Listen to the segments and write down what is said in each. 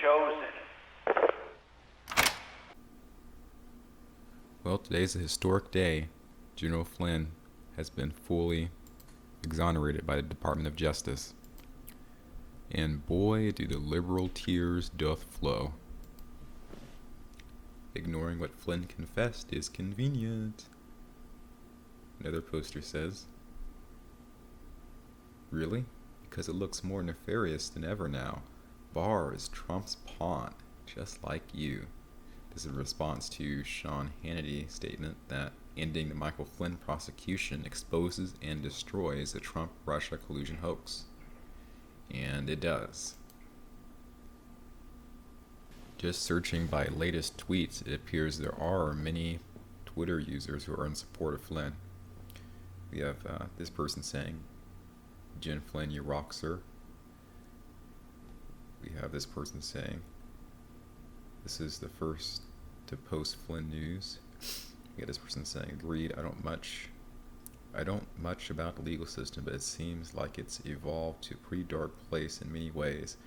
chosen. Well, today's a historic day. General Flynn has been fully exonerated by the Department of Justice. And boy, do the liberal tears doth flow. Ignoring what Flynn confessed is convenient. Another poster says, really? Because it looks more nefarious than ever now. Barr is Trump's pawn, just like you. This is a response to Sean Hannity's statement that ending the Michael Flynn prosecution exposes and destroys the Trump-Russia collusion hoax. And it does. Just searching by latest tweets, it appears there are many Twitter users who are in support of Flynn. We have this person saying, Gen Flynn, you rock, sir. We have this person saying, this is the first to post Flynn news. We got this person saying, agreed, I don't much about the legal system, but it seems like it's evolved to a pretty dark place in many ways.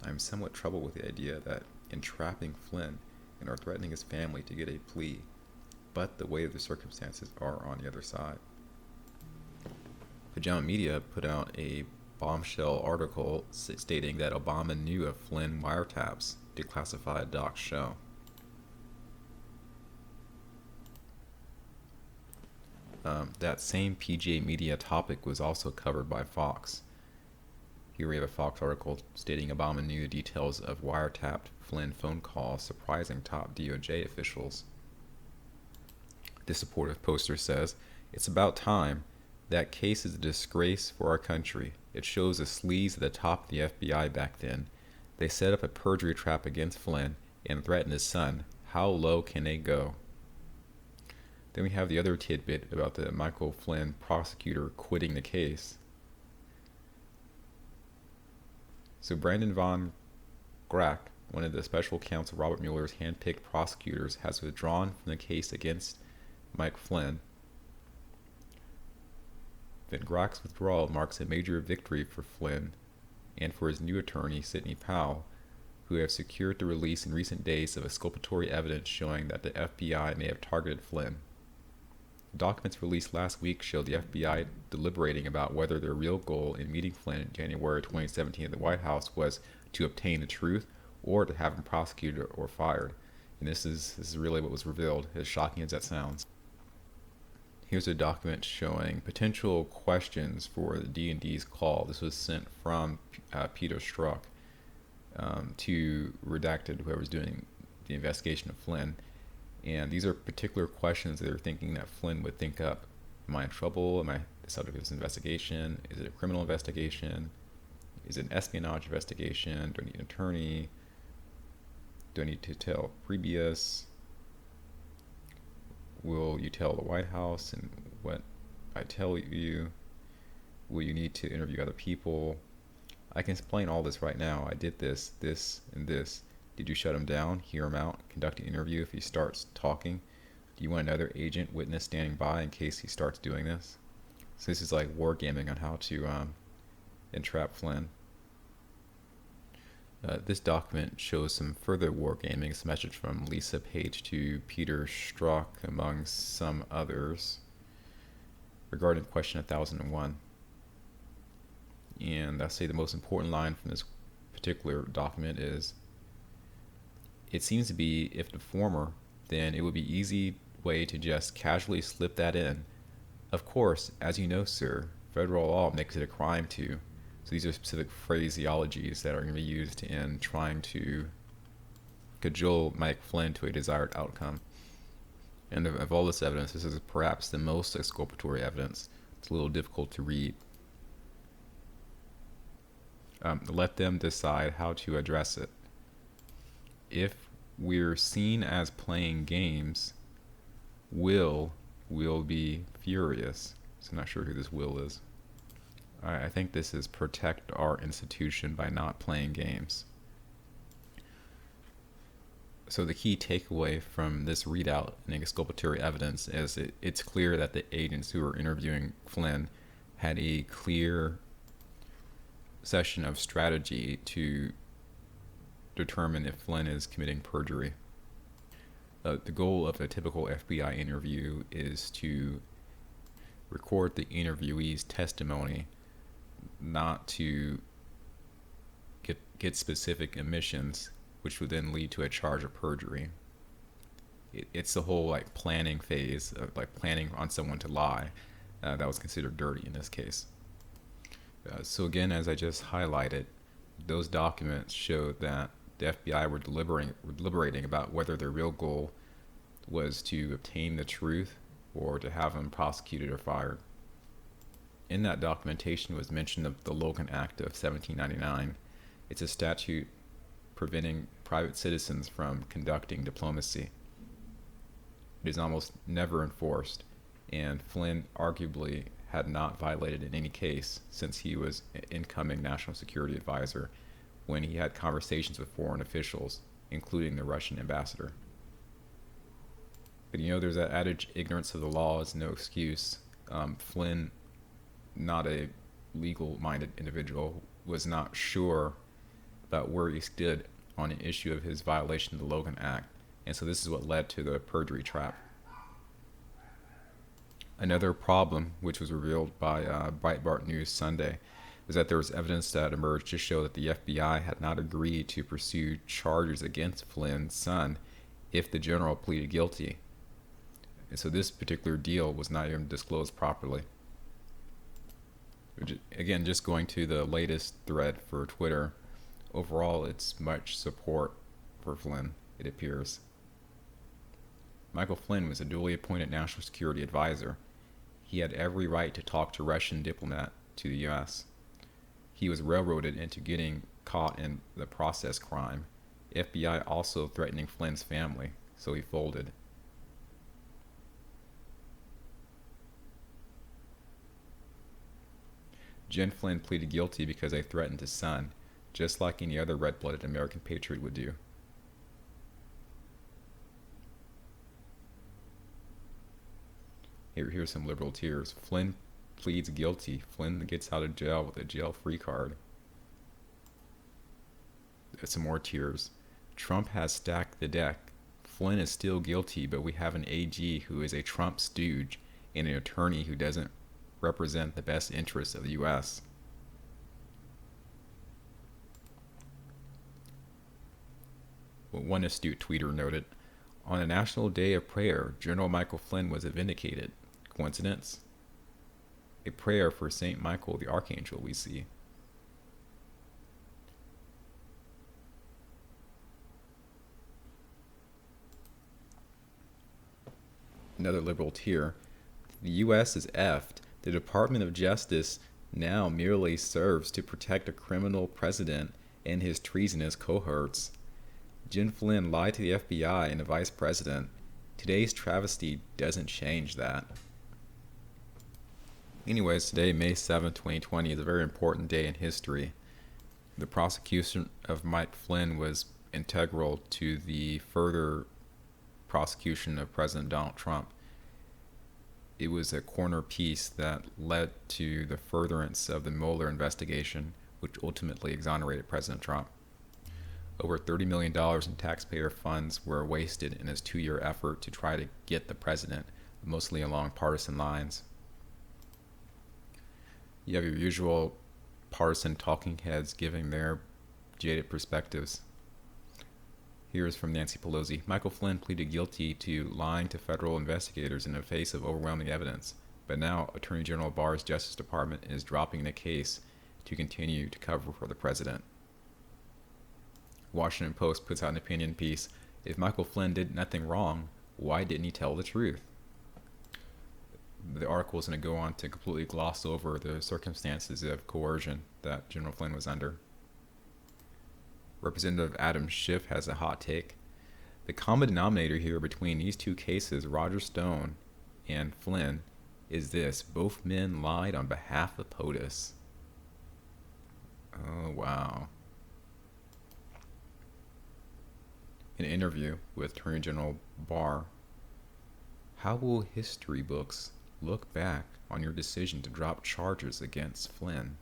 I'm somewhat troubled with the idea that entrapping Flynn and are threatening his family to get a plea, but the way the circumstances are on the other side. Pajama Media put out a bombshell article stating that Obama knew of Flynn wiretaps, declassified docs show. That same PGA Media topic was also covered by Fox. Here we have a Fox article stating Obama knew details of wiretapped Flynn phone calls surprising top DOJ officials. This supportive poster says, it's about time. That case is a disgrace for our country. It shows the sleaze at the top of the FBI back then. They set up a perjury trap against Flynn and threatened his son. How low can they go? Then we have the other tidbit about the Michael Flynn prosecutor quitting the case. So Brandon von Grack, one of the special counsel Robert Mueller's handpicked prosecutors, has withdrawn from the case against Mike Flynn. Van Grack's withdrawal marks a major victory for Flynn and for his new attorney, Sidney Powell, who have secured the release in recent days of exculpatory evidence showing that the FBI may have targeted Flynn. The documents released last week showed the FBI deliberating about whether their real goal in meeting Flynn in January 2017 at the White House was to obtain the truth or to have him prosecuted or fired. And this is really what was revealed, as shocking as that sounds. Here's a document showing potential questions for the D&D's call. This was sent from Peter Strzok to Redacted, whoever's doing the investigation of Flynn. And these are particular questions they're thinking that Flynn would think up. Am I in trouble? Am I the subject of this investigation? Is it a criminal investigation? Is it an espionage investigation? Do I need an attorney? Do I need to tell previous? Will you tell the White House and what I tell you? Will you need to interview other people? I can explain all this right now. I did this, and this. Did you shut him down, hear him out, conduct an interview if he starts talking? Do you want another agent witness standing by in case he starts doing this? So this is like wargaming on how to entrap Flynn. This document shows some further wargaming. It's a message from Lisa Page to Peter Strzok, among some others, regarding question 1001. And I'll say the most important line from this particular document is, it seems to be, if the former, then it would be easy way to just casually slip that in. Of course, as you know, sir, federal law makes it a crime to. So these are specific phraseologies that are going to be used in trying to cajole Mike Flynn to a desired outcome. And of all this evidence, this is perhaps the most exculpatory evidence. It's a little difficult to read. Let them decide how to address it. If we're seen as playing games, Will be furious. So I'm not sure who this Will is. I think this is protect our institution by not playing games. So the key takeaway from this readout in exculpatory evidence is it's clear that the agents who were interviewing Flynn had a clear session of strategy to determine if Flynn is committing perjury. The goal of a typical FBI interview is to record the interviewee's testimony, not to get specific omissions, which would then lead to a charge of perjury. It's the whole planning phase of planning on someone to lie that was considered dirty in this case. So again, as I just highlighted, those documents showed that the FBI were deliberating about whether their real goal was to obtain the truth or to have him prosecuted or fired. In that documentation was mention of the Logan Act of 1799. It's a statute preventing private citizens from conducting diplomacy. It is almost never enforced, and Flynn arguably had not violated in any case since he was incoming national security advisor when he had conversations with foreign officials, including the Russian ambassador. But there's that adage, ignorance of the law is no excuse. Flynn, not a legal-minded individual, was not sure about where he stood on an issue of his violation of the Logan Act, and so this is what led to the perjury trap. Another problem, which was revealed by Breitbart News Sunday, is that there was evidence that emerged to show that the FBI had not agreed to pursue charges against Flynn's son if the general pleaded guilty. And so this particular deal was not even disclosed properly. Again, just going to the latest thread for Twitter, overall it's much support for Flynn, it appears. Michael Flynn was a duly appointed national security advisor. He had every right to talk to Russian diplomat to the U.S. He was railroaded into getting caught in the process crime. FBI also threatening Flynn's family, so he folded. Gen Flynn pleaded guilty because they threatened his son, just like any other red-blooded American patriot would do. Here's some liberal tears. Flynn pleads guilty. Flynn gets out of jail with a jail-free card. Some more tears. Trump has stacked the deck. Flynn is still guilty, but we have an AG who is a Trump stooge and an attorney who doesn't represent the best interests of the U.S. One astute tweeter noted, on a national day of prayer, General Michael Flynn was vindicated. Coincidence? A prayer for St. Michael the Archangel, we see. Another liberal tear. The U.S. is effed. The Department of Justice now merely serves to protect a criminal president and his treasonous cohorts. Gen Flynn lied to the FBI and the vice president. Today's travesty doesn't change that. Anyways, today, May 7, 2020, is a very important day in history. The prosecution of Mike Flynn was integral to the further prosecution of President Donald Trump. It was a corner piece that led to the furtherance of the Mueller investigation, which ultimately exonerated President Trump. Over $30 million in taxpayer funds were wasted in his 2-year effort to try to get the president, mostly along partisan lines. You have your usual partisan talking heads giving their jaded perspectives. Here's from Nancy Pelosi. Michael Flynn pleaded guilty to lying to federal investigators in the face of overwhelming evidence, but now Attorney General Barr's Justice Department is dropping the case to continue to cover for the president. Washington Post puts out an opinion piece. If Michael Flynn did nothing wrong, why didn't he tell the truth? The article is going to go on to completely gloss over the circumstances of coercion that General Flynn was under. Representative Adam Schiff has a hot take. The common denominator here between these two cases, Roger Stone and Flynn, is this: both men lied on behalf of POTUS. Oh, wow. In an interview with Attorney General Barr, how will history books look back on your decision to drop charges against Flynn?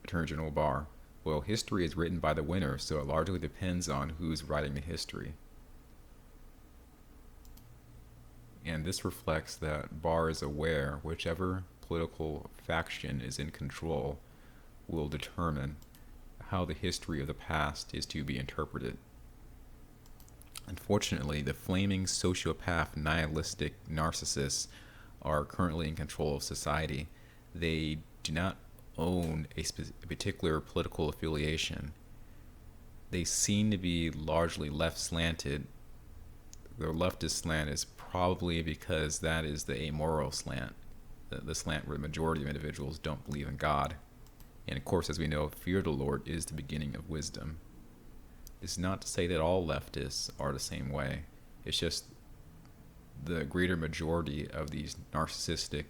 Attorney General Barr, Well, history is written by the winner, so it largely depends on who's writing the history. And this reflects that Barr is aware whichever political faction is in control will determine how the history of the past is to be interpreted. Unfortunately, the flaming sociopath nihilistic narcissists are currently in control of society. They do not own a particular political affiliation. They seem to be largely left slanted. Their leftist slant is probably because that is the amoral slant, the slant where the majority of individuals don't believe in God. And of course, as we know, fear of the Lord is the beginning of wisdom. It's not to say that all leftists are the same way. It's just the greater majority of these narcissistic,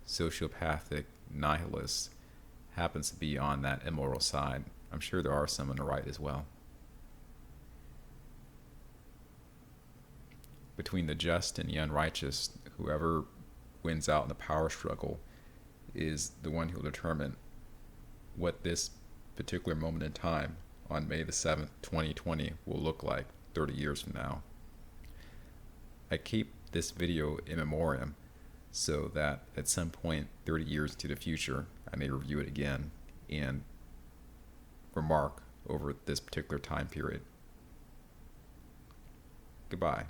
sociopathic nihilists happens to be on that immoral side. I'm sure there are some on the right as well. Between the just and the unrighteous, whoever wins out in the power struggle is the one who will determine what this particular moment in time on May the 7th, 2020 will look like 30 years from now. I keep this video in memoriam so that at some point 30 years into the future I may review it again and remark over this particular time period. Goodbye.